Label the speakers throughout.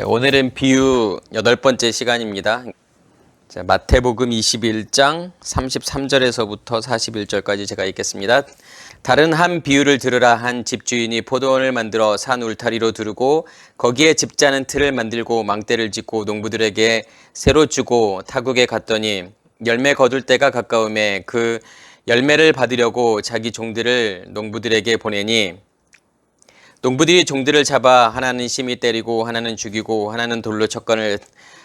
Speaker 1: 오늘은 비유 8번째 시간입니다. 자, 마태복음 21장 33절에서부터 41절까지 제가 읽겠습니다. 다른 한 비유를 들으라. 한 집주인이 포도원을 만들어 산 울타리로 두르고 거기에 집자는 틀을 만들고 망대를 짓고 농부들에게 새로 주고 타국에 갔더니 열매 거둘 때가 가까움에 그 열매를 받으려고 자기 종들을 농부들에게 보내니 농부들이 종들을 잡아 하나는 심히 때리고 하나는 죽이고 하나는 돌로 쳤거늘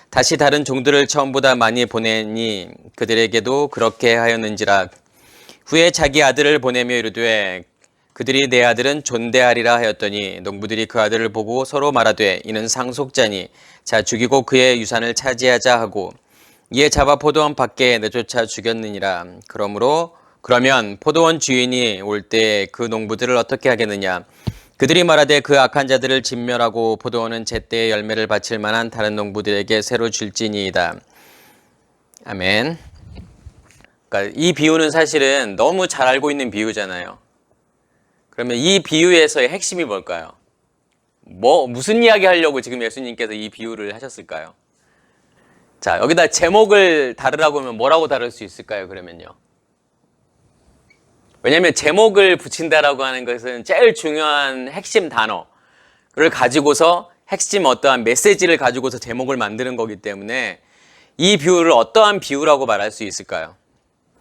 Speaker 1: 다시 다른 종들을 처음보다 많이 보내니 그들에게도 그렇게 하였는지라. 후에 자기 아들을 보내며 이르되 그들이 내 아들은 존대하리라 하였더니 농부들이 그 아들을 보고 서로 말하되 이는 상속자니 자 죽이고 그의 유산을 차지하자 하고 이에 잡아 포도원 밖에 내쫓아 죽였느니라. 그러면 포도원 주인이 올 때 그 농부들을 어떻게 하겠느냐. 그들이 말하되 그 악한 자들을 진멸하고 포도원은 제때에 열매를 바칠 만한 다른 농부들에게 새로 줄지니이다. 아멘. 그러니까 이 비유는 사실은 너무 잘 알고 있는 비유잖아요. 그러면 이 비유에서의 핵심이 뭘까요? 무슨 이야기 하려고 지금 예수님께서 이 비유를 하셨을까요? 자, 여기다 제목을 다르라고 하면 뭐라고 다룰 수 있을까요? 그러면요. 왜냐하면 제목을 붙인다라고 하는 것은 제일 중요한 핵심 단어를 가지고서 핵심 어떠한 메시지를 가지고서 제목을 만드는 거기 때문에 이 비유를 어떠한 비유라고 말할 수 있을까요?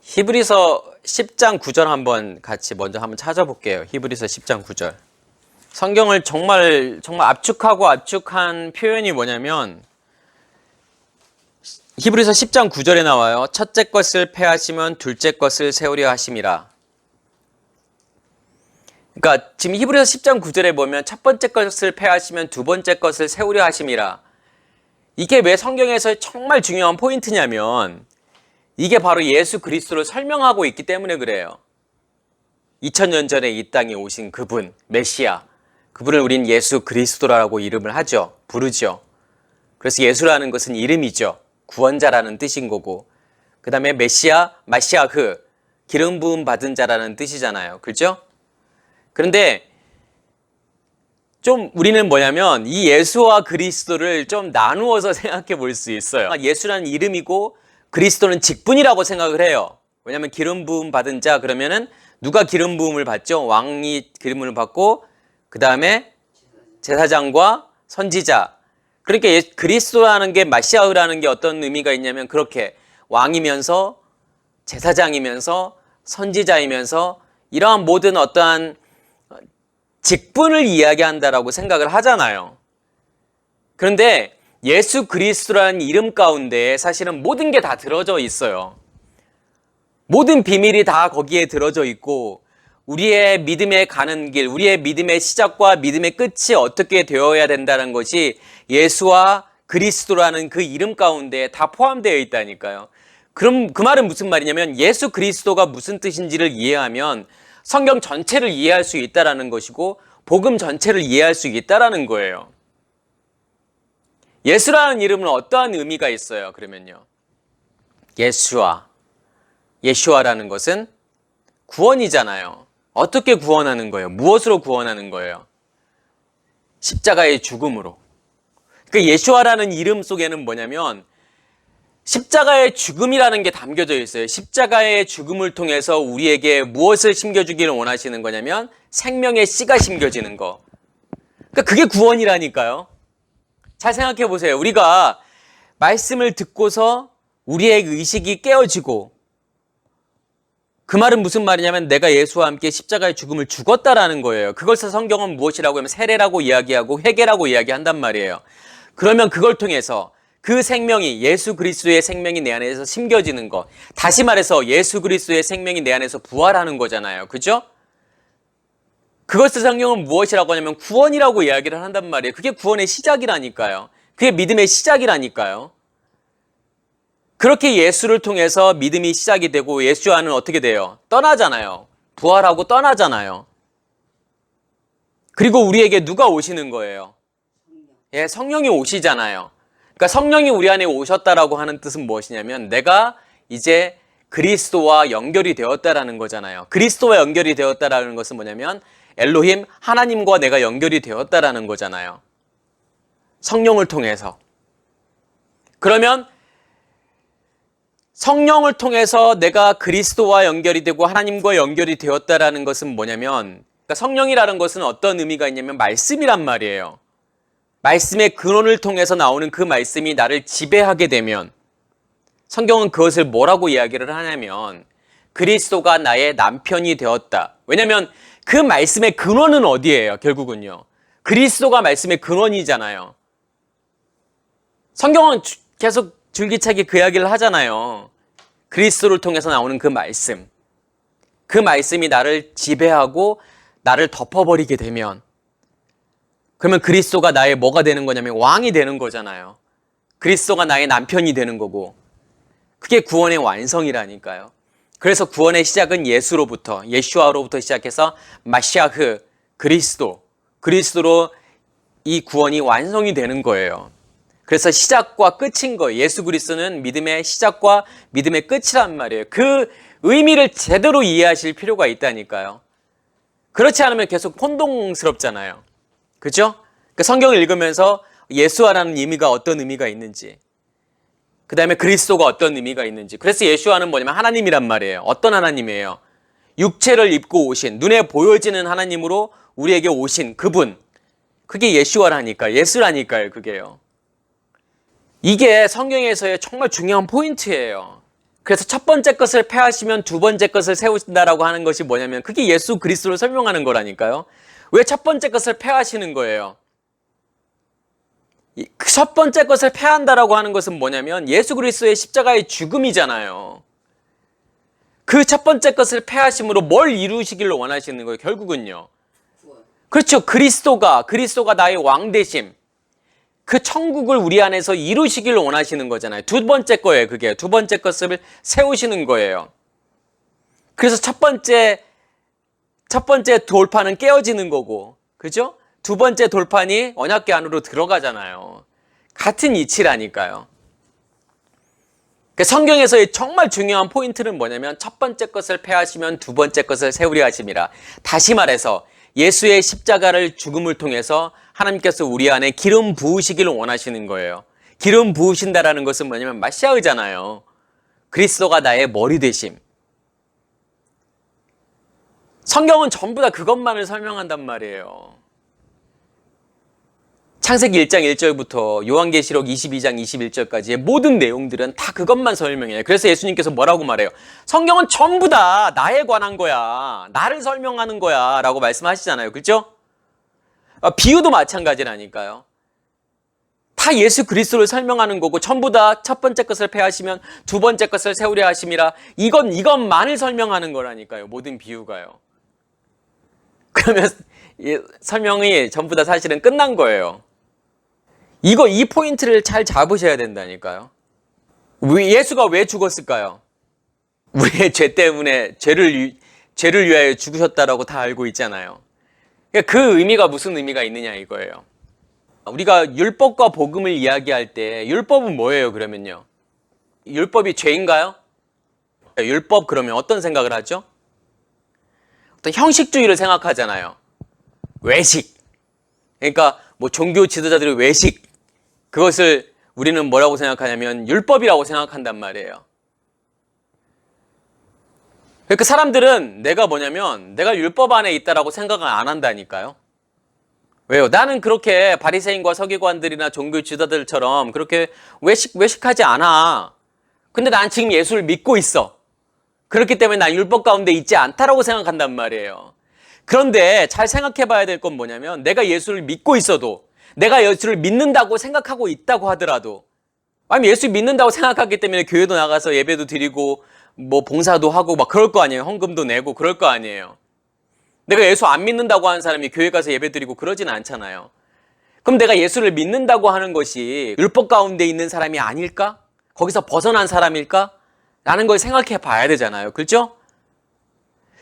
Speaker 1: 히브리서 10장 9절 한번 같이 먼저 한번 찾아볼게요. 히브리서 10장 9절. 성경을 정말 압축한 표현이 뭐냐면 히브리서 10장 9절에 나와요. 첫째 것을 폐하시면 둘째 것을 세우려 하심이라. 그러니까 지금 히브리서 10장 9절에 보면 첫 번째 것을 폐하시면 두 번째 것을 세우려 하심이라. 이게 왜 성경에서 정말 중요한 포인트냐면 이게 바로 예수 그리스도를 설명하고 있기 때문에 그래요. 2000년 전에 이 땅에 오신 그분, 메시아, 그분을 우린 예수 그리스도라고 이름을 하죠. 부르죠. 그래서 예수라는 것은 이름이죠. 구원자라는 뜻인 거고, 그 다음에 메시아, 마시아흐, 기름 부음 받은 자라는 뜻이잖아요. 그렇죠? 그런데 좀 우리는 뭐냐면 이 예수와 그리스도를 좀 나누어서 생각해 볼 수 있어요. 예수라는 이름이고 그리스도는 직분이라고 생각을 해요. 왜냐하면 기름 부음 받은 자 그러면은 누가 기름 부음을 받죠? 왕이 기름을 받고 그 다음에 제사장과 선지자. 그러니까 그리스도라는 게 마시아흐라는 게 어떤 의미가 있냐면 그렇게 왕이면서 제사장이면서 선지자이면서 이러한 모든 어떠한 직분을 이야기한다라고 생각을 하잖아요. 그런데 예수 그리스도라는 이름 가운데 사실은 모든 게 다 들어져 있어요. 모든 비밀이 다 거기에 들어져 있고 우리의 믿음에 가는 길, 우리의 믿음의 시작과 믿음의 끝이 어떻게 되어야 된다는 것이 예수와 그리스도라는 그 이름 가운데 다 포함되어 있다니까요. 그럼 그 말은 무슨 말이냐면 예수 그리스도가 무슨 뜻인지를 이해하면 성경 전체를 이해할 수 있다라는 것이고 복음 전체를 이해할 수 있다라는 거예요. 예수라는 이름은 어떠한 의미가 있어요? 그러면요. 예수아라는 것은 구원이잖아요. 어떻게 구원하는 거예요? 무엇으로 구원하는 거예요? 십자가의 죽음으로. 그러니까 예수아라는 이름 속에는 뭐냐면 십자가의 죽음이라는 게 담겨져 있어요. 십자가의 죽음을 통해서 우리에게 무엇을 심겨주기를 원하시는 거냐면 생명의 씨가 심겨지는 거. 그러니까 그게 구원이라니까요. 잘 생각해 보세요. 우리가 말씀을 듣고서 우리의 의식이 깨어지고 그 말은 무슨 말이냐면 내가 예수와 함께 십자가의 죽음을 죽었다라는 거예요. 그것을 성경은 무엇이라고 하면 세례라고 이야기하고 회개라고 이야기한단 말이에요. 그러면 그걸 통해서 그 생명이 예수 그리스도의 생명이 내 안에서 심겨지는 것. 다시 말해서 예수 그리스도의 생명이 내 안에서 부활하는 거잖아요. 그죠? 그것을 성경은 무엇이라고 하냐면 구원이라고 이야기를 한단 말이에요. 그게 구원의 시작이라니까요. 그게 믿음의 시작이라니까요. 그렇게 예수를 통해서 믿음이 시작이 되고 예수와는 어떻게 돼요? 떠나잖아요. 부활하고 떠나잖아요. 그리고 우리에게 누가 오시는 거예요? 예, 성령이 오시잖아요. 그러니까 성령이 우리 안에 오셨다라고 하는 뜻은 무엇이냐면 내가 이제 그리스도와 연결이 되었다라는 거잖아요. 그리스도와 연결이 되었다라는 것은 뭐냐면 엘로힘 하나님과 내가 연결이 되었다라는 거잖아요. 성령을 통해서. 그러면 성령을 통해서 내가 그리스도와 연결이 되고 하나님과 연결이 되었다라는 것은 뭐냐면, 그러니까 성령이라는 것은 어떤 의미가 있냐면 말씀이란 말이에요. 말씀의 근원을 통해서 나오는 그 말씀이 나를 지배하게 되면, 성경은 그것을 뭐라고 이야기를 하냐면 그리스도가 나의 남편이 되었다. 왜냐하면 그 말씀의 근원은 어디예요? 결국은요, 그리스도가 말씀의 근원이잖아요. 성경은 계속 줄기차게 그 이야기를 하잖아요. 그리스도를 통해서 나오는 그 말씀, 그 말씀이 나를 지배하고 나를 덮어버리게 되면, 그러면 그리스도가 나의 뭐가 되는 거냐면 왕이 되는 거잖아요. 그리스도가 나의 남편이 되는 거고, 그게 구원의 완성이라니까요. 그래서 구원의 시작은 예수로부터, 예슈아로부터 시작해서 마시아흐, 그리스도로 이 구원이 완성이 되는 거예요. 그래서 시작과 끝인 거예요. 예수 그리스도는 믿음의 시작과 믿음의 끝이란 말이에요. 그 의미를 제대로 이해하실 필요가 있다니까요. 그렇지 않으면 계속 혼동스럽잖아요. 그죠? 그 성경을 읽으면서 예수와라는 의미가 어떤 의미가 있는지, 그 다음에 그리스도가 어떤 의미가 있는지. 그래서 예수와는 뭐냐면 하나님이란 말이에요. 어떤 하나님이에요? 육체를 입고 오신, 눈에 보여지는 하나님으로 우리에게 오신 그분. 그게 예수와라니까, 예수라니까요, 그게요. 이게 성경에서의 정말 중요한 포인트예요. 그래서 첫 번째 것을 패하시면 두 번째 것을 세우신다라고 하는 것이 뭐냐면 그게 예수 그리스도를 설명하는 거라니까요. 왜 첫 번째 것을 패하시는 거예요? 첫 번째 것을 패한다라고 하는 것은 뭐냐면 예수 그리스도의 십자가의 죽음이잖아요. 그 첫 번째 것을 패하심으로 뭘 이루시기를 원하시는 거예요? 결국은요, 그렇죠. 그리스도가 나의 왕 되심, 그 천국을 우리 안에서 이루시기를 원하시는 거잖아요. 두 번째 거예요. 그게 두 번째 것을 세우시는 거예요. 그래서 첫 번째 돌파는 깨어지는 거고, 그죠? 두 번째 돌판이 언약궤 안으로 들어가잖아요. 같은 이치라니까요. 성경에서의 정말 중요한 포인트는 뭐냐면 첫 번째 것을 패하시면 두 번째 것을 세우려 하심이라. 다시 말해서 예수의 십자가를 죽음을 통해서 하나님께서 우리 안에 기름 부으시기를 원하시는 거예요. 기름 부으신다라는 것은 뭐냐면 마시아흐잖아요. 그리스도가 나의 머리 되심. 성경은 전부 다 그것만을 설명한단 말이에요. 창세기 1장 1절부터 요한계시록 22장 21절까지의 모든 내용들은 다 그것만 설명해요. 그래서 예수님께서 뭐라고 말해요? 성경은 전부 다 나에 관한 거야. 나를 설명하는 거야. 라고 말씀하시잖아요. 그렇죠? 비유도 마찬가지라니까요. 다 예수 그리스도를 설명하는 거고, 전부 다 첫 번째 것을 패하시면 두 번째 것을 세우려 하심이라. 이것만을 설명하는 거라니까요. 모든 비유가요. 그러면 설명이 전부 다 사실은 끝난 거예요. 이 포인트를 잘 잡으셔야 된다니까요. 예수가 왜 죽었을까요? 우리의 죄 때문에 죄를 위하여 죽으셨다라고 다 알고 있잖아요. 그 의미가 무슨 의미가 있느냐 이거예요. 우리가 율법과 복음을 이야기할 때 율법은 뭐예요 그러면요? 율법이 죄인가요? 율법 그러면 어떤 생각을 하죠? 어떤 형식주의를 생각하잖아요. 외식. 그러니까 뭐 종교 지도자들의 외식. 그것을 우리는 뭐라고 생각하냐면 율법이라고 생각한단 말이에요. 그러니까 사람들은 내가 율법 안에 있다라고 생각을 안 한다니까요. 왜요? 나는 그렇게 바리새인과 서기관들이나 종교 지도자들처럼 그렇게 외식하지 않아. 근데 난 지금 예수를 믿고 있어. 그렇기 때문에 난 율법 가운데 있지 않다라고 생각한단 말이에요. 그런데 잘 생각해 봐야 될 건 뭐냐면 내가 예수를 믿고 있어도, 내가 예수를 믿는다고 생각하고 있다고 하더라도, 아니면 예수 믿는다고 생각하기 때문에 교회도 나가서 예배도 드리고 뭐 봉사도 하고 막 그럴 거 아니에요. 헌금도 내고 그럴 거 아니에요. 내가 예수 안 믿는다고 하는 사람이 교회 가서 예배 드리고 그러진 않잖아요. 그럼 내가 예수를 믿는다고 하는 것이 율법 가운데 있는 사람이 아닐까? 거기서 벗어난 사람일까? 라는 걸 생각해 봐야 되잖아요. 그렇죠?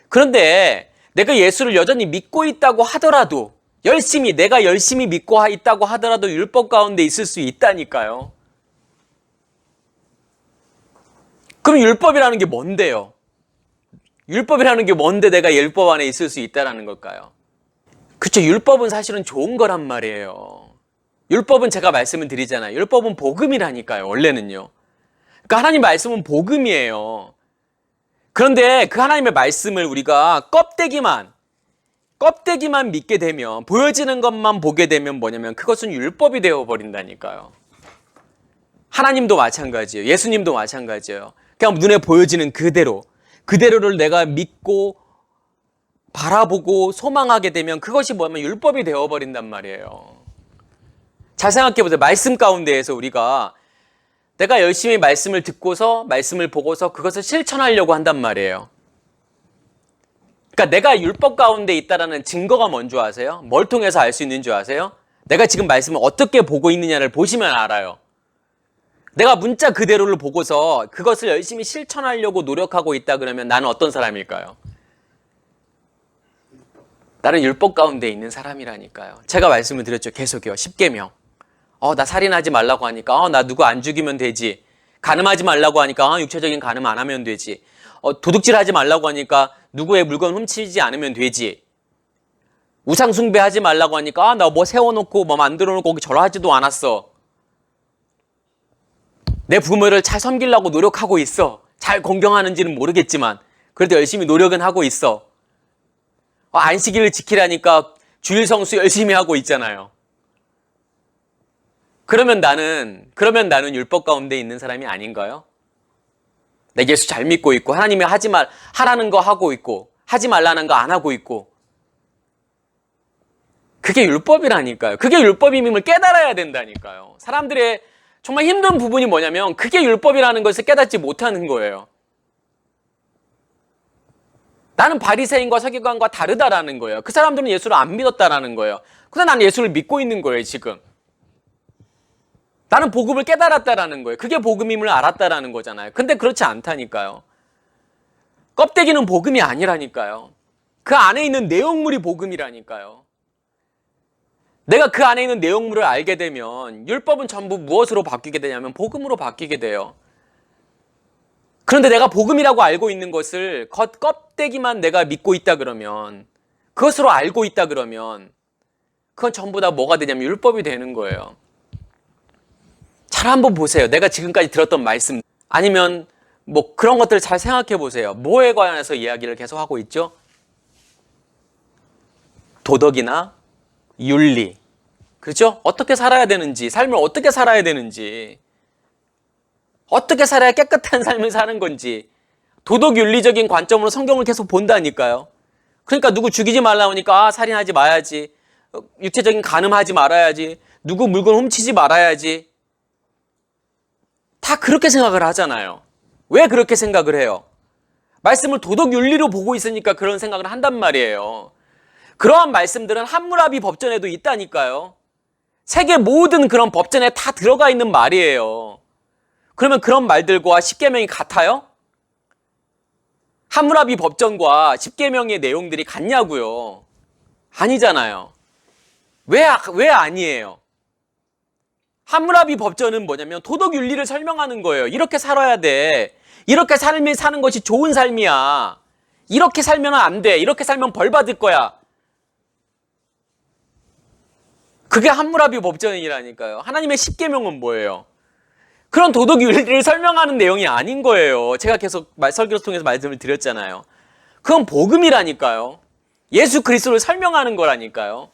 Speaker 1: 그런데 내가 예수를 여전히 믿고 있다고 하더라도, 내가 열심히 믿고 있다고 하더라도 율법 가운데 있을 수 있다니까요. 그럼 율법이라는 게 뭔데요? 율법이라는 게 뭔데 내가 율법 안에 있을 수 있다라는 걸까요? 그렇죠. 율법은 사실은 좋은 거란 말이에요. 율법은 제가 말씀을 드리잖아요. 율법은 복음이라니까요. 원래는요. 그러니까 하나님 말씀은 복음이에요. 그런데 그 하나님의 말씀을 우리가 껍데기만 믿게 되면, 보여지는 것만 보게 되면 뭐냐면 그것은 율법이 되어버린다니까요. 하나님도 마찬가지예요. 예수님도 마찬가지예요. 그냥 눈에 보여지는 그대로를 내가 믿고 바라보고 소망하게 되면 그것이 뭐냐면 율법이 되어버린단 말이에요. 잘 생각해 보세요. 말씀 가운데에서 우리가 내가 열심히 말씀을 듣고서 말씀을 보고서 그것을 실천하려고 한단 말이에요. 그러니까 내가 율법 가운데 있다라는 증거가 뭔 줄 아세요? 뭘 통해서 알 수 있는 줄 아세요? 내가 지금 말씀을 어떻게 보고 있느냐를 보시면 알아요. 내가 문자 그대로를 보고서 그것을 열심히 실천하려고 노력하고 있다 그러면 나는 어떤 사람일까요? 나는 율법 가운데 있는 사람이라니까요. 제가 말씀을 드렸죠. 계속요. 10계명. 나 살인하지 말라고 하니까 나 누구 안 죽이면 되지. 간음하지 말라고 하니까 육체적인 간음 안 하면 되지. 도둑질하지 말라고 하니까 누구의 물건 훔치지 않으면 되지. 우상 숭배하지 말라고 하니까 나 뭐 세워놓고 뭐 만들어놓고 거기 절하지도 않았어. 내 부모를 잘 섬기려고 노력하고 있어. 잘 공경하는지는 모르겠지만 그래도 열심히 노력은 하고 있어. 안식일을 지키라니까 주일 성수 열심히 하고 있잖아요. 그러면 나는 율법 가운데 있는 사람이 아닌가요? 내 예수 잘 믿고 있고 하나님이 하라는 거 하고 있고 하지 말라는 거 안 하고 있고 그게 율법이라니까요. 그게 율법임을 깨달아야 된다니까요. 사람들의 정말 힘든 부분이 뭐냐면 그게 율법이라는 것을 깨닫지 못하는 거예요. 나는 바리새인과 서기관과 다르다라는 거예요. 그 사람들은 예수를 안 믿었다라는 거예요. 근데 나는 예수를 믿고 있는 거예요, 지금. 나는 복음을 깨달았다라는 거예요. 그게 복음임을 알았다라는 거잖아요. 근데 그렇지 않다니까요. 껍데기는 복음이 아니라니까요. 그 안에 있는 내용물이 복음이라니까요. 내가 그 안에 있는 내용물을 알게 되면 율법은 전부 무엇으로 바뀌게 되냐면 복음으로 바뀌게 돼요. 그런데 내가 복음이라고 알고 있는 것을 껍데기만 내가 믿고 있다 그러면, 그것으로 알고 있다 그러면 그건 전부 다 뭐가 되냐면 율법이 되는 거예요. 잘 한번 보세요. 내가 지금까지 들었던 말씀 아니면 뭐 그런 것들을 잘 생각해 보세요. 뭐에 관해서 이야기를 계속 하고 있죠? 도덕이나 윤리, 그렇죠? 어떻게 살아야 되는지, 삶을 어떻게 살아야 되는지, 어떻게 살아야 깨끗한 삶을 사는 건지 도덕 윤리적인 관점으로 성경을 계속 본다니까요. 그러니까 누구 죽이지 말라고 하니까 살인하지 마야지, 육체적인 간음하지 말아야지, 누구 물건 훔치지 말아야지. 다 그렇게 생각을 하잖아요. 왜 그렇게 생각을 해요? 말씀을 도덕 윤리로 보고 있으니까 그런 생각을 한단 말이에요. 그러한 말씀들은 함무라비 법전에도 있다니까요. 세계 모든 그런 법전에 다 들어가 있는 말이에요. 그러면 그런 말들과 십계명이 같아요? 함무라비 법전과 십계명의 내용들이 같냐고요? 아니잖아요. 왜 아니에요? 함무라비 법전은 뭐냐면 도덕 윤리를 설명하는 거예요. 이렇게 살아야 돼. 이렇게 삶을 사는 것이 좋은 삶이야. 이렇게 살면 안 돼. 이렇게 살면 벌 받을 거야. 그게 함무라비 법전이라니까요. 하나님의 십계명은 뭐예요? 그런 도덕 윤리를 설명하는 내용이 아닌 거예요. 제가 계속 설교를 통해서 말씀을 드렸잖아요. 그건 복음이라니까요. 예수 그리스도를 설명하는 거라니까요.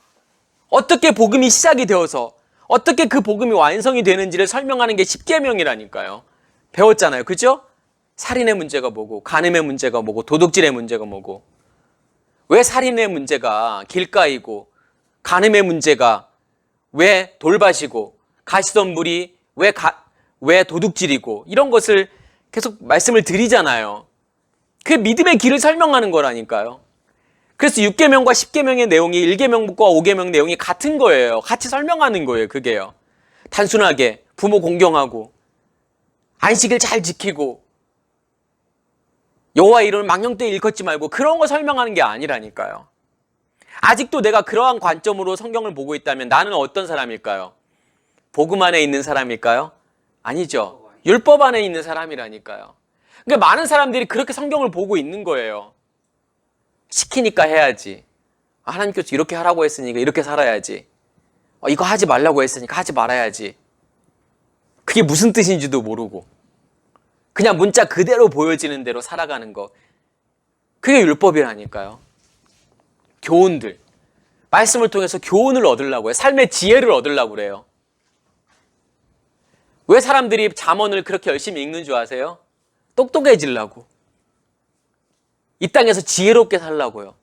Speaker 1: 어떻게 복음이 시작이 되어서 어떻게 그 복음이 완성이 되는지를 설명하는 게 십계명이라니까요. 배웠잖아요. 그죠? 살인의 문제가 뭐고, 간음의 문제가 뭐고, 도둑질의 문제가 뭐고. 왜 살인의 문제가 길가이고, 간음의 문제가 왜 돌밭이고, 가시덤불이 왜 도둑질이고, 이런 것을 계속 말씀을 드리잖아요. 그게 믿음의 길을 설명하는 거라니까요. 그래서 6계명과 10계명의 내용이 1계명과 5계명 내용이 같은 거예요. 같이 설명하는 거예요. 그게요. 단순하게 부모 공경하고 안식일 잘 지키고 여호와 이름을 망령되이 일컫지 말고 그런 거 설명하는 게 아니라니까요. 아직도 내가 그러한 관점으로 성경을 보고 있다면 나는 어떤 사람일까요? 복음 안에 있는 사람일까요? 아니죠. 율법 안에 있는 사람이라니까요. 그러니까 많은 사람들이 그렇게 성경을 보고 있는 거예요. 시키니까 해야지. 하나님께서 이렇게 하라고 했으니까 이렇게 살아야지. 이거 하지 말라고 했으니까 하지 말아야지. 그게 무슨 뜻인지도 모르고 그냥 문자 그대로 보여지는 대로 살아가는 거. 그게 율법이라니까요. 교훈들. 말씀을 통해서 교훈을 얻으려고 해요. 삶의 지혜를 얻으려고 그래요. 왜 사람들이 잠언을 그렇게 열심히 읽는 줄 아세요? 똑똑해지려고. 이 땅에서 지혜롭게 살려고요.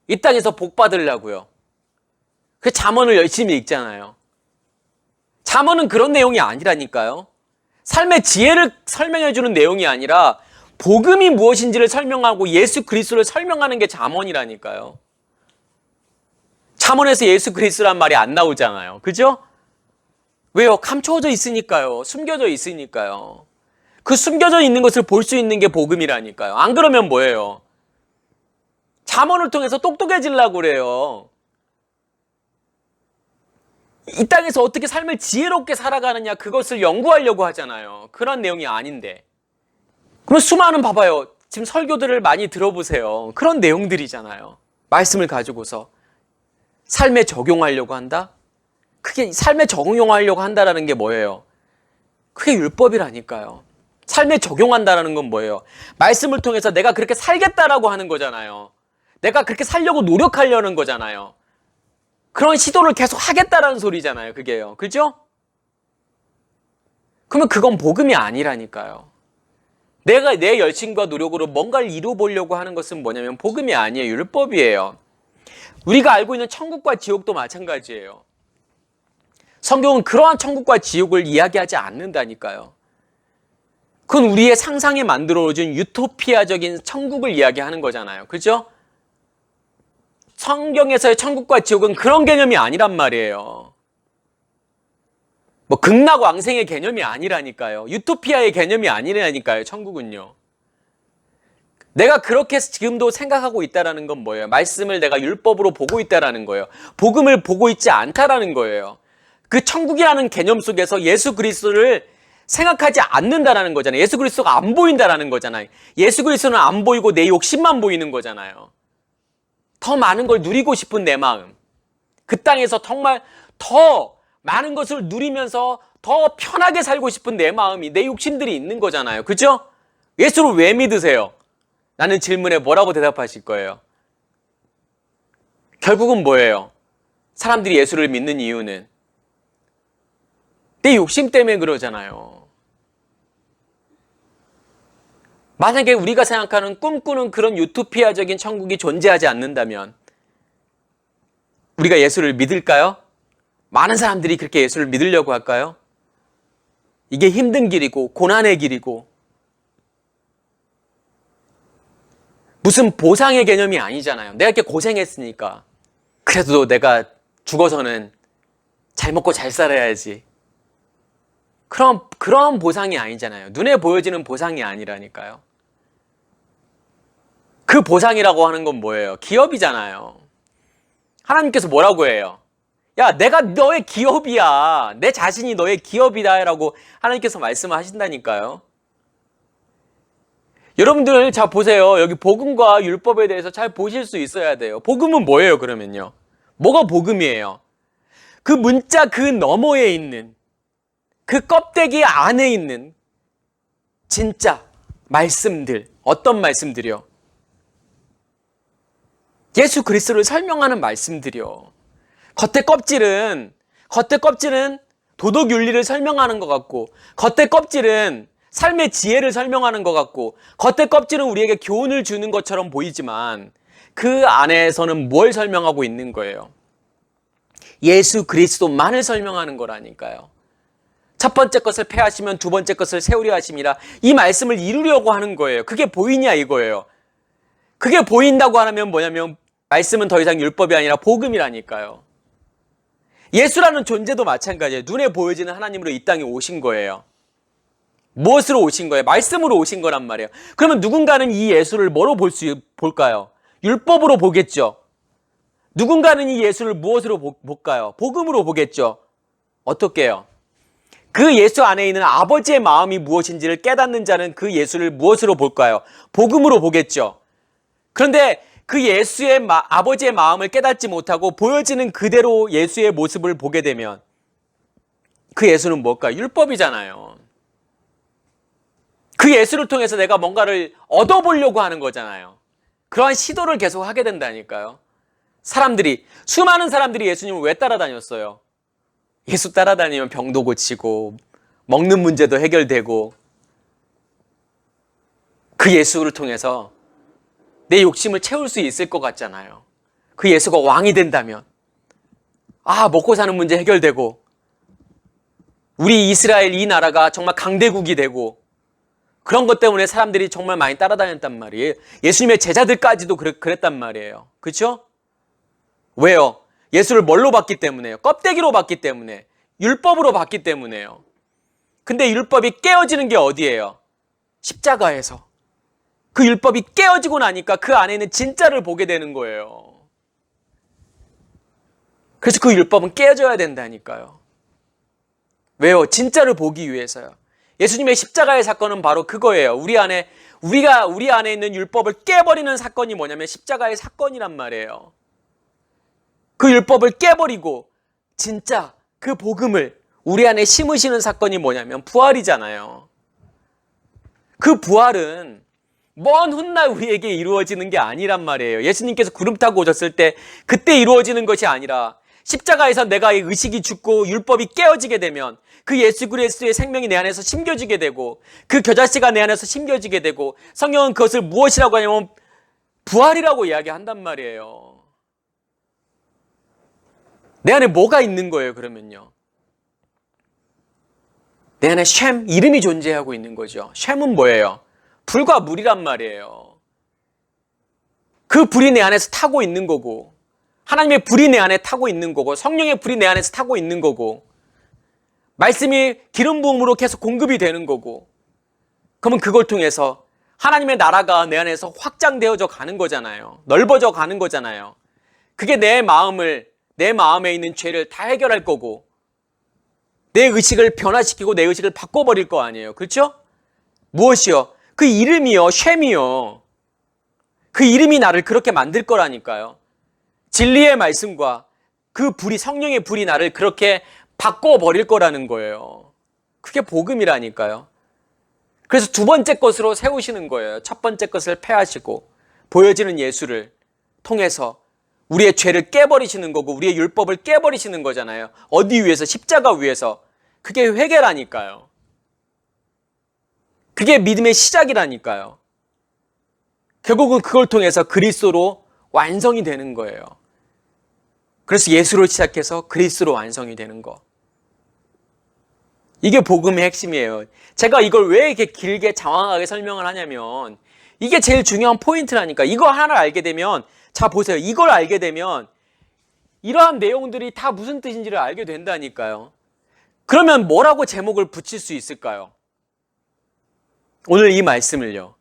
Speaker 1: 이 땅에서 복 받으려고요. 그 잠언을 열심히 읽잖아요. 잠언은 그런 내용이 아니라니까요. 삶의 지혜를 설명해주는 내용이 아니라 복음이 무엇인지를 설명하고 예수 그리스도를 설명하는 게 잠언이라니까요. 잠언에서 예수 그리스도란 말이 안 나오잖아요. 그죠? 왜요? 감춰져 있으니까요. 숨겨져 있으니까요. 그 숨겨져 있는 것을 볼 수 있는 게 복음이라니까요. 안 그러면 뭐예요? 잠언을 통해서 똑똑해지려고 그래요. 이 땅에서 어떻게 삶을 지혜롭게 살아가느냐 그것을 연구하려고 하잖아요. 그런 내용이 아닌데. 그럼 수많은 봐봐요. 지금 설교들을 많이 들어보세요. 그런 내용들이잖아요. 말씀을 가지고서 삶에 적용하려고 한다? 그게 삶에 적용하려고 한다라는 게 뭐예요? 그게 율법이라니까요. 삶에 적용한다라는 건 뭐예요? 말씀을 통해서 내가 그렇게 살겠다라고 하는 거잖아요. 내가 그렇게 살려고 노력하려는 거잖아요. 그런 시도를 계속 하겠다라는 소리잖아요. 그게요. 그죠? 그러면 그건 복음이 아니라니까요. 내가 내 열심과 노력으로 뭔가를 이루어보려고 하는 것은 뭐냐면 복음이 아니에요. 율법이에요. 우리가 알고 있는 천국과 지옥도 마찬가지예요. 성경은 그러한 천국과 지옥을 이야기하지 않는다니까요. 그건 우리의 상상에 만들어진 유토피아적인 천국을 이야기하는 거잖아요. 그죠? 성경에서의 천국과 지옥은 그런 개념이 아니란 말이에요. 뭐 극락왕생의 개념이 아니라니까요. 유토피아의 개념이 아니라니까요. 천국은요. 내가 그렇게 지금도 생각하고 있다는 건 뭐예요? 말씀을 내가 율법으로 보고 있다는 거예요. 복음을 보고 있지 않다라는 거예요. 그 천국이라는 개념 속에서 예수 그리스도를 생각하지 않는다라는 거잖아요. 예수 그리스도가 안 보인다라는 거잖아요. 예수 그리스도는 안 보이고 내 욕심만 보이는 거잖아요. 더 많은 걸 누리고 싶은 내 마음. 그 땅에서 정말 더 많은 것을 누리면서 더 편하게 살고 싶은 내 마음이, 내 욕심들이 있는 거잖아요. 그죠? 예수를 왜 믿으세요? 라는 질문에 뭐라고 대답하실 거예요? 결국은 뭐예요? 사람들이 예수를 믿는 이유는 내 욕심 때문에 그러잖아요. 만약에 우리가 생각하는 꿈꾸는 그런 유토피아적인 천국이 존재하지 않는다면 우리가 예수를 믿을까요? 많은 사람들이 그렇게 예수를 믿으려고 할까요? 이게 힘든 길이고 고난의 길이고 무슨 보상의 개념이 아니잖아요. 내가 이렇게 고생했으니까 그래도 내가 죽어서는 잘 먹고 잘 살아야지. 그런 보상이 아니잖아요. 눈에 보여지는 보상이 아니라니까요. 그 보상이라고 하는 건 뭐예요? 기업이잖아요. 하나님께서 뭐라고 해요? 야, 내가 너의 기업이야. 내 자신이 너의 기업이다 라고 하나님께서 말씀을 하신다니까요. 여러분들 자 보세요. 여기 복음과 율법에 대해서 잘 보실 수 있어야 돼요. 복음은 뭐예요 그러면요? 뭐가 복음이에요? 그 문자 그 너머에 있는 그 껍데기 안에 있는 진짜 말씀들. 어떤 말씀들이요? 예수 그리스도를 설명하는 말씀들이요. 겉에 껍질은 도덕 윤리를 설명하는 것 같고, 겉에 껍질은 삶의 지혜를 설명하는 것 같고, 겉에 껍질은 우리에게 교훈을 주는 것처럼 보이지만 그 안에서는 뭘 설명하고 있는 거예요? 예수 그리스도만을 설명하는 거라니까요. 첫 번째 것을 폐하시면 두 번째 것을 세우려 하심이라. 이 말씀을 이루려고 하는 거예요. 그게 보이냐 이거예요. 그게 보인다고 하면 뭐냐면 말씀은 더 이상 율법이 아니라 복음이라니까요. 예수라는 존재도 마찬가지예요. 눈에 보여지는 하나님으로 이 땅에 오신 거예요. 무엇으로 오신 거예요? 말씀으로 오신 거란 말이에요. 그러면 누군가는 이 예수를 뭐로 볼까요? 율법으로 보겠죠. 누군가는 이 예수를 무엇으로 볼까요? 복음으로 보겠죠. 어떻게 해요? 그 예수 안에 있는 아버지의 마음이 무엇인지를 깨닫는 자는 그 예수를 무엇으로 볼까요? 복음으로 보겠죠. 그런데 그 예수의 아버지의 마음을 깨닫지 못하고 보여지는 그대로 예수의 모습을 보게 되면 그 예수는 뭘까요? 율법이잖아요. 그 예수를 통해서 내가 뭔가를 얻어보려고 하는 거잖아요. 그러한 시도를 계속 하게 된다니까요. 수많은 사람들이 예수님을 왜 따라다녔어요? 예수 따라다니면 병도 고치고 먹는 문제도 해결되고 그 예수를 통해서 내 욕심을 채울 수 있을 것 같잖아요. 그 예수가 왕이 된다면 먹고 사는 문제 해결되고 우리 이스라엘 이 나라가 정말 강대국이 되고 그런 것 때문에 사람들이 정말 많이 따라다녔단 말이에요. 예수님의 제자들까지도 그랬단 말이에요. 그렇죠? 왜요? 예수를 뭘로 봤기 때문에요? 껍데기로 봤기 때문에, 율법으로 봤기 때문에요. 근데 율법이 깨어지는 게 어디예요? 십자가에서. 그 율법이 깨어지고 나니까 그 안에 있는 진짜를 보게 되는 거예요. 그래서 그 율법은 깨어져야 된다니까요. 왜요? 진짜를 보기 위해서요. 예수님의 십자가의 사건은 바로 그거예요. 우리 안에 있는 율법을 깨버리는 사건이 뭐냐면 십자가의 사건이란 말이에요. 그 율법을 깨버리고 진짜 그 복음을 우리 안에 심으시는 사건이 뭐냐면 부활이잖아요. 그 부활은 먼 훗날 우리에게 이루어지는 게 아니란 말이에요. 예수님께서 구름 타고 오셨을 때 그때 이루어지는 것이 아니라 십자가에서 내가 이 의식이 죽고 율법이 깨어지게 되면 그 예수 그리스도의 생명이 내 안에서 심겨지게 되고 그 겨자씨가 내 안에서 심겨지게 되고 성경은 그것을 무엇이라고 하냐면 부활이라고 이야기한단 말이에요. 내 안에 뭐가 있는 거예요, 그러면요? 내 안에 쉔, 이름이 존재하고 있는 거죠. 쉔은 뭐예요? 불과 물이란 말이에요. 그 불이 내 안에서 타고 있는 거고 하나님의 불이 내 안에 타고 있는 거고 성령의 불이 내 안에서 타고 있는 거고 말씀이 기름 부음으로 계속 공급이 되는 거고 그러면 그걸 통해서 하나님의 나라가 내 안에서 확장되어져 가는 거잖아요. 넓어져 가는 거잖아요. 그게 내 마음에 있는 죄를 다 해결할 거고 내 의식을 변화시키고 내 의식을 바꿔버릴 거 아니에요. 그렇죠? 무엇이요? 그 이름이요. 쉔이요. 그 이름이 나를 그렇게 만들 거라니까요. 진리의 말씀과 그 불이 성령의 불이 나를 그렇게 바꿔버릴 거라는 거예요. 그게 복음이라니까요. 그래서 두 번째 것으로 세우시는 거예요. 첫 번째 것을 패하시고 보여지는 예수를 통해서 우리의 죄를 깨버리시는 거고 우리의 율법을 깨버리시는 거잖아요. 어디 위해서? 십자가 위해서. 그게 회개라니까요. 그게 믿음의 시작이라니까요. 결국은 그걸 통해서 그리스도로 완성이 되는 거예요. 그래서 예수로 시작해서 그리스도로 완성이 되는 거. 이게 복음의 핵심이에요. 제가 이걸 왜 이렇게 길게 장황하게 설명을 하냐면 이게 제일 중요한 포인트라니까. 이거 하나를 알게 되면 자 보세요. 이걸 알게 되면 이러한 내용들이 다 무슨 뜻인지를 알게 된다니까요. 그러면 뭐라고 제목을 붙일 수 있을까요? 오늘 이 말씀을요.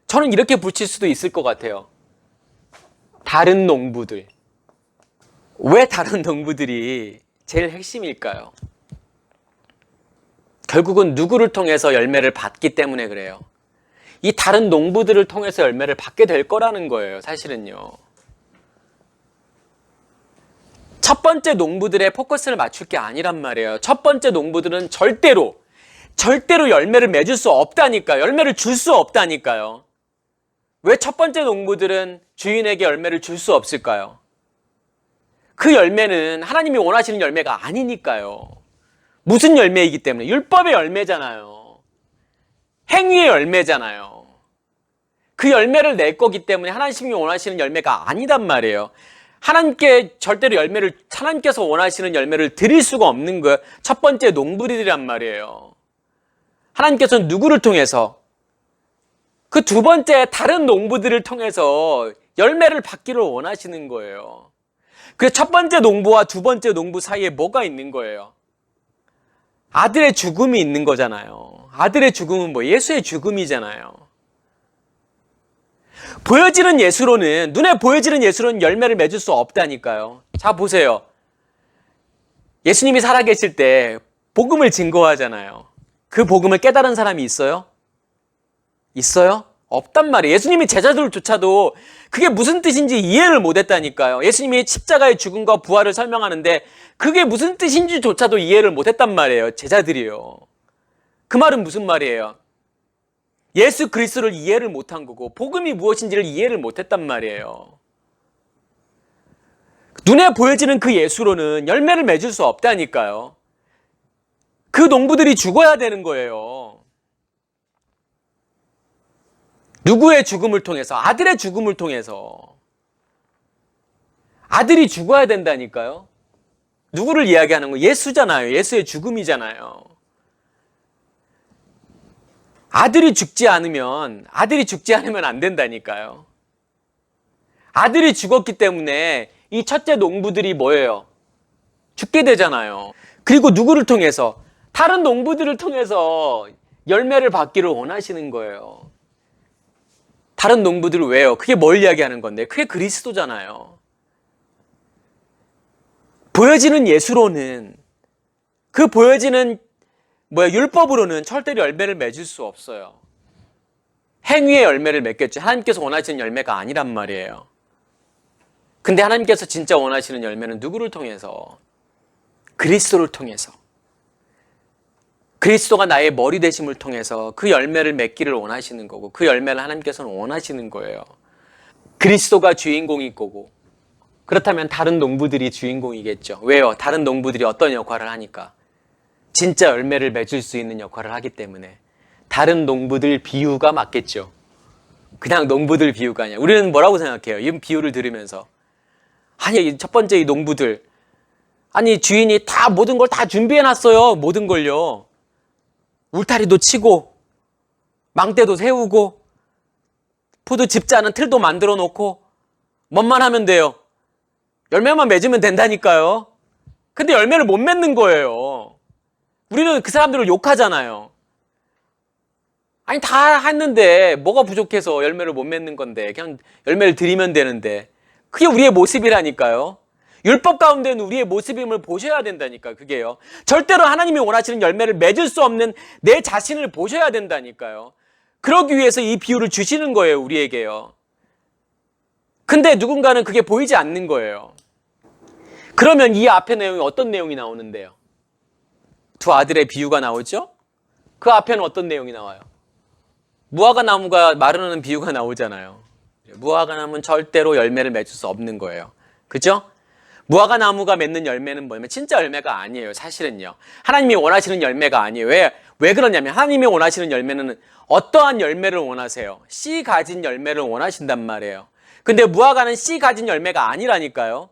Speaker 1: 저는 이렇게 붙일 수도 있을 것 같아요. 다른 농부들. 왜 다른 농부들이 제일 핵심일까요? 결국은 누구를 통해서 열매를 받기 때문에 그래요. 이 다른 농부들을 통해서 열매를 받게 될 거라는 거예요, 사실은요. 첫 번째 농부들의 포커스를 맞출 게 아니란 말이에요. 첫 번째 농부들은 절대로 열매를 맺을 수 없다니까요. 열매를 줄 수 없다니까요. 왜 첫 번째 농부들은 주인에게 열매를 줄 수 없을까요? 그 열매는 하나님이 원하시는 열매가 아니니까요. 무슨 열매이기 때문에? 율법의 열매잖아요. 행위의 열매잖아요. 그 열매를 낼 거기 때문에 하나님이 원하시는 열매가 아니단 말이에요. 하나님께서 원하시는 열매를 드릴 수가 없는 거예요. 첫 번째 농부들이란 말이에요. 하나님께서는 누구를 통해서? 그 두 번째 다른 농부들을 통해서 열매를 받기를 원하시는 거예요. 그래서 첫 번째 농부와 두 번째 농부 사이에 뭐가 있는 거예요? 아들의 죽음이 있는 거잖아요. 아들의 죽음은 뭐? 예수의 죽음이잖아요. 눈에 보여지는 예수로는 열매를 맺을 수 없다니까요. 자, 보세요. 예수님이 살아계실 때 복음을 증거하잖아요. 그 복음을 깨달은 사람이 있어요? 있어요? 없단 말이에요. 예수님이 제자들조차도 그게 무슨 뜻인지 이해를 못했다니까요. 예수님이 십자가의 죽음과 부활을 설명하는데 그게 무슨 뜻인지조차도 이해를 못했단 말이에요. 제자들이요. 그 말은 무슨 말이에요? 예수 그리스도를 이해를 못한 거고 복음이 무엇인지를 이해를 못했단 말이에요. 눈에 보여지는 그 예수로는 열매를 맺을 수 없다니까요. 그 농부들이 죽어야 되는 거예요. 누구의 죽음을 통해서? 아들의 죽음을 통해서. 아들이 죽어야 된다니까요. 누구를 이야기하는 거예요? 예수잖아요. 예수의 죽음이잖아요. 아들이 죽지 않으면 안 된다니까요. 아들이 죽었기 때문에 이 첫째 농부들이 뭐예요? 죽게 되잖아요. 그리고 누구를 통해서? 다른 농부들을 통해서 열매를 받기를 원하시는 거예요. 다른 농부들을 왜요? 그게 뭘 이야기하는 건데? 그게 그리스도잖아요. 보여지는 예수로는, 그 보여지는 율법으로는 절대로 열매를 맺을 수 없어요. 행위의 열매를 맺겠지. 하나님께서 원하시는 열매가 아니란 말이에요. 근데 하나님께서 진짜 원하시는 열매는 누구를 통해서? 그리스도를 통해서. 그리스도가 나의 머리 되심을 통해서 그 열매를 맺기를 원하시는 거고 그 열매를 하나님께서는 원하시는 거예요. 그리스도가 주인공일 거고 그렇다면 다른 농부들이 주인공이겠죠. 왜요? 다른 농부들이 어떤 역할을 하니까? 진짜 열매를 맺을 수 있는 역할을 하기 때문에 다른 농부들 비유가 맞겠죠. 그냥 농부들 비유가 아니야. 우리는 뭐라고 생각해요? 이 비유를 들으면서 아니 첫 번째 이 농부들 아니 주인이 다 모든 걸 다 준비해놨어요. 모든 걸요. 울타리도 치고 망대도 세우고 포도 집자는 틀도 만들어 놓고 뭐만 하면 돼요. 열매만 맺으면 된다니까요. 근데 열매를 못 맺는 거예요. 우리는 그 사람들을 욕하잖아요. 아니 다 했는데 뭐가 부족해서 열매를 못 맺는 건데 그냥 열매를 드리면 되는데 그게 우리의 모습이라니까요. 율법 가운데는 우리의 모습임을 보셔야 된다니까 그게요. 절대로 하나님이 원하시는 열매를 맺을 수 없는 내 자신을 보셔야 된다니까요. 그러기 위해서 이 비유를 주시는 거예요. 우리에게요. 근데 누군가는 그게 보이지 않는 거예요. 그러면 이 앞에 내용이 어떤 내용이 나오는데요? 두 아들의 비유가 나오죠? 그 앞에는 어떤 내용이 나와요? 무화과 나무가 마르는 비유가 나오잖아요. 무화과 나무는 절대로 열매를 맺을 수 없는 거예요. 그죠? 무화과 나무가 맺는 열매는 뭐냐면 진짜 열매가 아니에요. 사실은요. 하나님이 원하시는 열매가 아니에요. 왜 그러냐면 하나님이 원하시는 열매는 어떠한 열매를 원하세요? 씨 가진 열매를 원하신단 말이에요. 근데 무화과는 씨 가진 열매가 아니라니까요.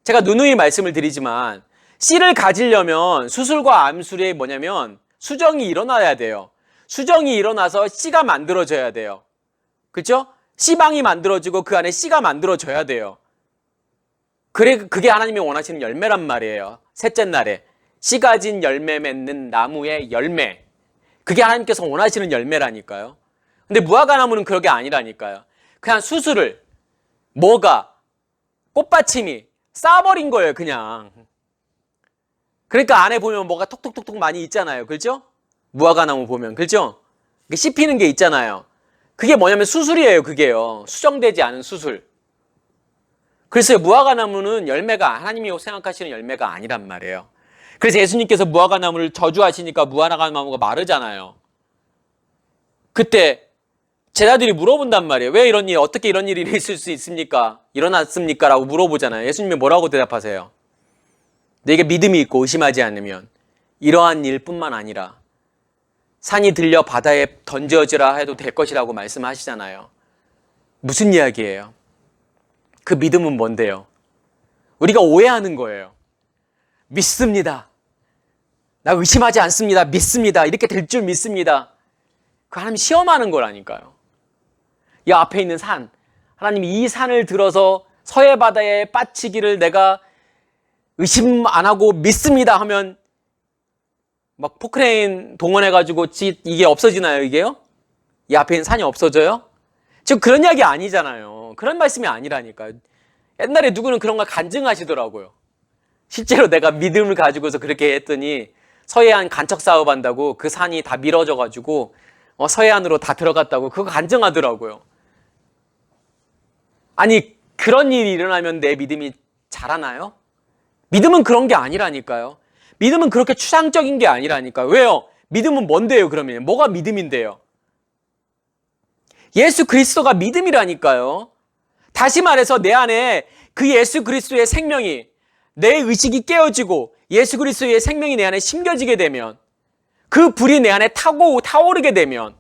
Speaker 1: 제가 누누이 말씀을 드리지만 씨를 가지려면 수술과 암술이 뭐냐면 수정이 일어나야 돼요. 수정이 일어나서 씨가 만들어져야 돼요. 그렇죠? 씨방이 만들어지고 그 안에 씨가 만들어져야 돼요. 그게 하나님이 원하시는 열매란 말이에요. 셋째 날에 씨 가진 열매 맺는 나무의 열매. 그게 하나님께서 원하시는 열매라니까요. 근데 무화과 나무는 그런 게 아니라니까요. 그냥 수술을 꽃받침이 쌓아버린 거예요. 그냥. 그러니까 안에 보면 뭐가 톡톡톡톡 많이 있잖아요. 그렇죠? 무화과 나무 보면. 그렇죠? 씹히는 게 있잖아요. 그게 뭐냐면 수술이에요. 그게요. 수정되지 않은 수술. 그래서 무화과 나무는 열매가 하나님이 생각하시는 열매가 아니란 말이에요. 그래서 예수님께서 무화과 나무를 저주하시니까 무화과 나무가 마르잖아요. 그때 제자들이 물어본단 말이에요. 왜 이런 일, 어떻게 이런 일이 있을 수 있습니까? 일어났습니까? 라고 물어보잖아요. 예수님이 뭐라고 대답하세요? 내게 믿음이 있고 의심하지 않으면 이러한 일뿐만 아니라 산이 들려 바다에 던져지라 해도 될 것이라고 말씀하시잖아요. 무슨 이야기예요? 그 믿음은 뭔데요? 우리가 오해하는 거예요. 믿습니다. 나 의심하지 않습니다. 믿습니다. 이렇게 될 줄 믿습니다. 그 하나님 시험하는 거라니까요. 이 앞에 있는 산, 하나님이 이 산을 들어서 서해 바다에 빠지기를 내가 의심 안 하고 믿습니다 하면 막 포크레인 동원해가지고 이게 없어지나요, 이게요? 이 앞에 있는 산이 없어져요? 지금 그런 이야기 아니잖아요. 그런 말씀이 아니라니까요. 옛날에 누구는 그런 걸 간증하시더라고요. 실제로 내가 믿음을 가지고서 그렇게 했더니 서해안 간척 사업한다고 그 산이 다 미뤄져가지고 서해안으로 다 들어갔다고 그거 간증하더라고요. 아니, 그런 일이 일어나면 내 믿음이 자라나요? 믿음은 그런 게 아니라니까요. 믿음은 그렇게 추상적인 게 아니라니까요. 왜요? 믿음은 뭔데요, 그러면? 뭐가 믿음인데요? 예수 그리스도가 믿음이라니까요. 다시 말해서 내 안에 그 예수 그리스도의 생명이, 내 의식이 깨어지고 예수 그리스도의 생명이 내 안에 심겨지게 되면, 그 불이 내 안에 타오르게 되면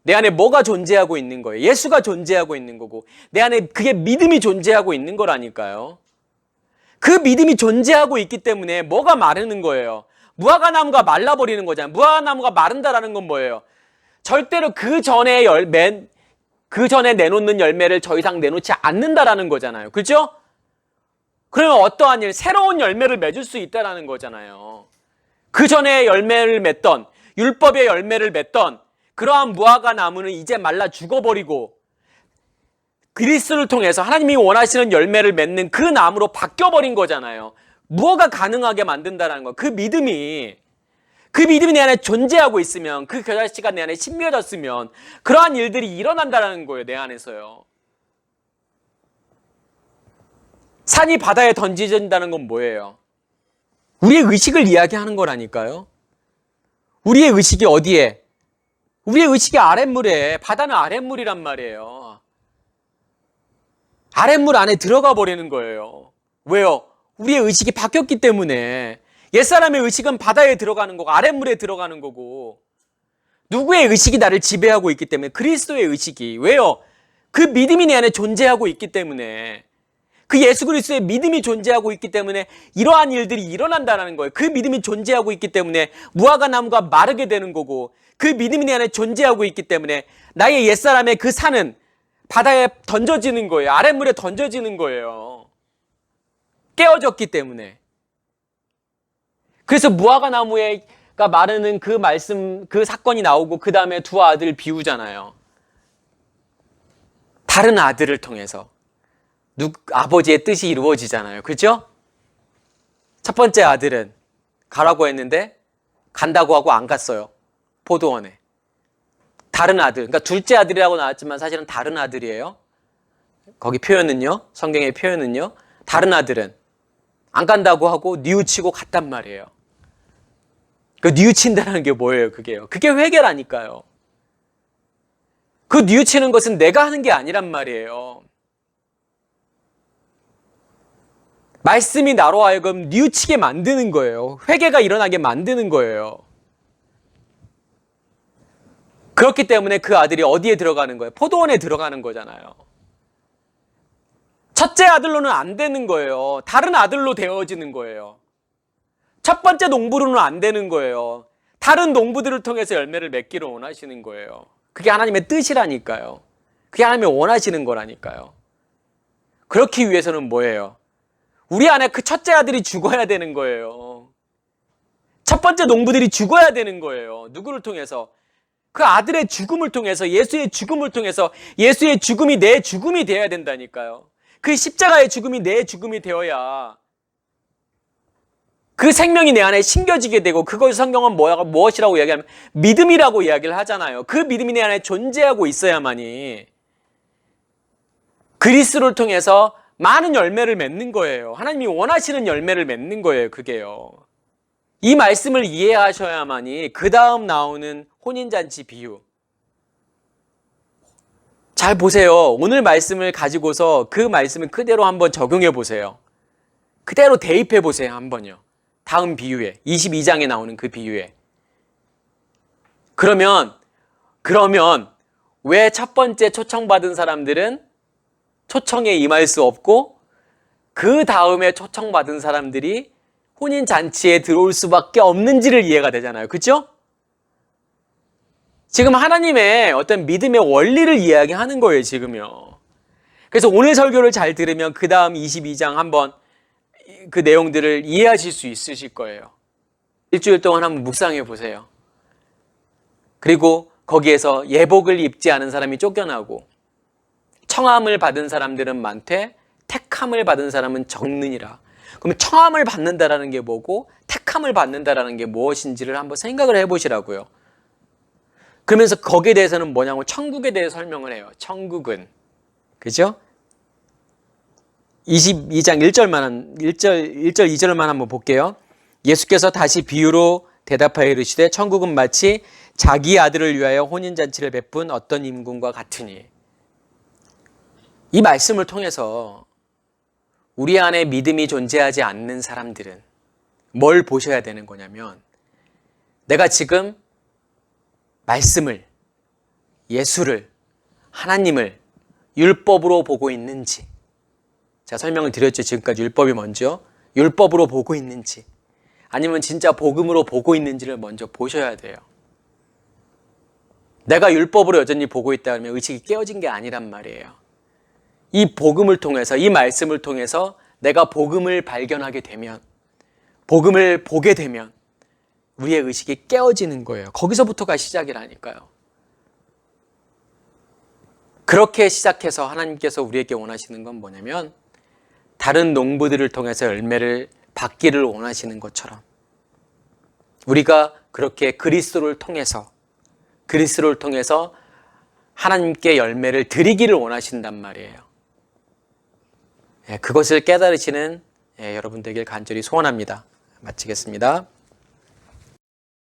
Speaker 1: 내 안에 뭐가 존재하고 있는 거예요? 예수가 존재하고 있는 거고, 내 안에 그게 믿음이 존재하고 있는 거라니까요. 그 믿음이 존재하고 있기 때문에 뭐가 마르는 거예요? 무화과나무가 말라버리는 거잖아요. 무화과나무가 마른다라는 건 뭐예요? 절대로 그 전에 내놓는 열매를 더 이상 내놓지 않는다라는 거잖아요. 그죠? 그러면 어떠한 일, 새로운 열매를 맺을 수 있다라는 거잖아요. 그 전에 열매를 맺던, 율법의 열매를 맺던 그러한 무화과 나무는 이제 말라 죽어버리고 그리스도를 통해서 하나님이 원하시는 열매를 맺는 그 나무로 바뀌어버린 거잖아요. 무엇가 가능하게 만든다는 거. 그 믿음이 내 안에 존재하고 있으면, 그 겨자씨가 내 안에 심겨졌으면 그러한 일들이 일어난다는 거예요. 내 안에서요. 산이 바다에 던져진다는 건 뭐예요? 우리의 의식을 이야기하는 거라니까요. 우리의 의식이 어디에? 우리의 의식이 아랫물에, 바다는 아랫물이란 말이에요. 아랫물 안에 들어가 버리는 거예요. 왜요? 우리의 의식이 바뀌었기 때문에. 옛사람의 의식은 바다에 들어가는 거고 아랫물에 들어가는 거고, 누구의 의식이 나를 지배하고 있기 때문에? 그리스도의 의식이. 왜요? 그 믿음이 내 안에 존재하고 있기 때문에, 그 예수 그리스도의 믿음이 존재하고 있기 때문에 이러한 일들이 일어난다는 거예요. 그 믿음이 존재하고 있기 때문에 무화과 나무가 마르게 되는 거고, 그 믿음이 내 안에 존재하고 있기 때문에 나의 옛사람의 그 산은 바다에 던져지는 거예요. 아랫물에 던져지는 거예요. 깨어졌기 때문에. 그래서 무화과 나무가 마르는 그 말씀, 그 사건이 나오고 그 다음에 두 아들 비우잖아요. 다른 아들을 통해서 아버지의 뜻이 이루어지잖아요. 그렇죠? 첫 번째 아들은 가라고 했는데 간다고 하고 안 갔어요. 포도원에. 다른 아들, 그러니까 둘째 아들이라고 나왔지만 사실은 다른 아들이에요. 거기 표현은요, 성경의 표현은요, 다른 아들은 안 간다고 하고 뉘우치고 갔단 말이에요. 그 뉘우친다는 게 뭐예요? 그게 회개라니까요. 그 뉘우치는 것은 내가 하는 게 아니란 말이에요. 말씀이 나로 하여금 뉘우치게 만드는 거예요. 회개가 일어나게 만드는 거예요. 그렇기 때문에 그 아들이 어디에 들어가는 거예요? 포도원에 들어가는 거잖아요. 첫째 아들로는 안 되는 거예요. 다른 아들로 되어지는 거예요. 첫 번째 농부로는 안 되는 거예요. 다른 농부들을 통해서 열매를 맺기를 원하시는 거예요. 그게 하나님의 뜻이라니까요. 그게 하나님이 원하시는 거라니까요. 그렇기 위해서는 뭐예요? 우리 안에 그 첫째 아들이 죽어야 되는 거예요. 첫 번째 농부들이 죽어야 되는 거예요. 누구를 통해서? 그 아들의 죽음을 통해서, 예수의 죽음을 통해서. 예수의 죽음이 내 죽음이 되어야 된다니까요. 그 십자가의 죽음이 내 죽음이 되어야 그 생명이 내 안에 심겨지게 되고, 그걸 성경은 무엇이라고 이야기하면 믿음이라고 이야기를 하잖아요. 그 믿음이 내 안에 존재하고 있어야만이 그리스도를 통해서 많은 열매를 맺는 거예요. 하나님이 원하시는 열매를 맺는 거예요. 그게요. 이 말씀을 이해하셔야만이 그 다음 나오는 혼인잔치 비유. 잘 보세요. 오늘 말씀을 가지고서 그 말씀을 그대로 한번 적용해 보세요. 그대로 대입해 보세요. 한번요. 다음 비유에, 22장에 나오는 그 비유에. 그러면 왜 첫 번째 초청받은 사람들은 초청에 임할 수 없고 그 다음에 초청받은 사람들이 혼인잔치에 들어올 수밖에 없는지를 이해가 되잖아요. 그렇죠? 지금 하나님의 어떤 믿음의 원리를 이야기하는 거예요. 지금요. 그래서 오늘 설교를 잘 들으면 그 다음 22장 한번 그 내용들을 이해하실 수 있으실 거예요. 일주일 동안 한번 묵상해 보세요. 그리고 거기에서 예복을 입지 않은 사람이 쫓겨나고 청함을 받은 사람들은 많되 택함을 받은 사람은 적느니라. 그럼 청함을 받는다라는 게 뭐고 택함을 받는다라는 게 무엇인지를 한번 생각을 해보시라고요. 그러면서 거기에 대해서는 뭐냐고 천국에 대해 설명을 해요. 천국은. 그죠? 22장 1절 2절만 한번 볼게요. 예수께서 다시 비유로 대답하여 이르시되 천국은 마치 자기 아들을 위하여 혼인잔치를 베푼 어떤 임금과 같으니. 이 말씀을 통해서 우리 안에 믿음이 존재하지 않는 사람들은 뭘 보셔야 되는 거냐면, 내가 지금 말씀을, 예수를, 하나님을 율법으로 보고 있는지, 제가 설명을 드렸죠. 지금까지 율법이 먼저. 율법으로 보고 있는지, 아니면 진짜 복음으로 보고 있는지를 먼저 보셔야 돼요. 내가 율법으로 여전히 보고 있다 그러면 의식이 깨어진 게 아니란 말이에요. 이 복음을 통해서, 이 말씀을 통해서 내가 복음을 발견하게 되면, 복음을 보게 되면 우리의 의식이 깨어지는 거예요. 거기서부터가 시작이라니까요. 그렇게 시작해서 하나님께서 우리에게 원하시는 건 뭐냐면, 다른 농부들을 통해서 열매를 받기를 원하시는 것처럼 우리가 그렇게 그리스도를 통해서 하나님께 열매를 드리기를 원하신단 말이에요. 그것을 깨달으시는 여러분 되길 간절히 소원합니다. 마치겠습니다.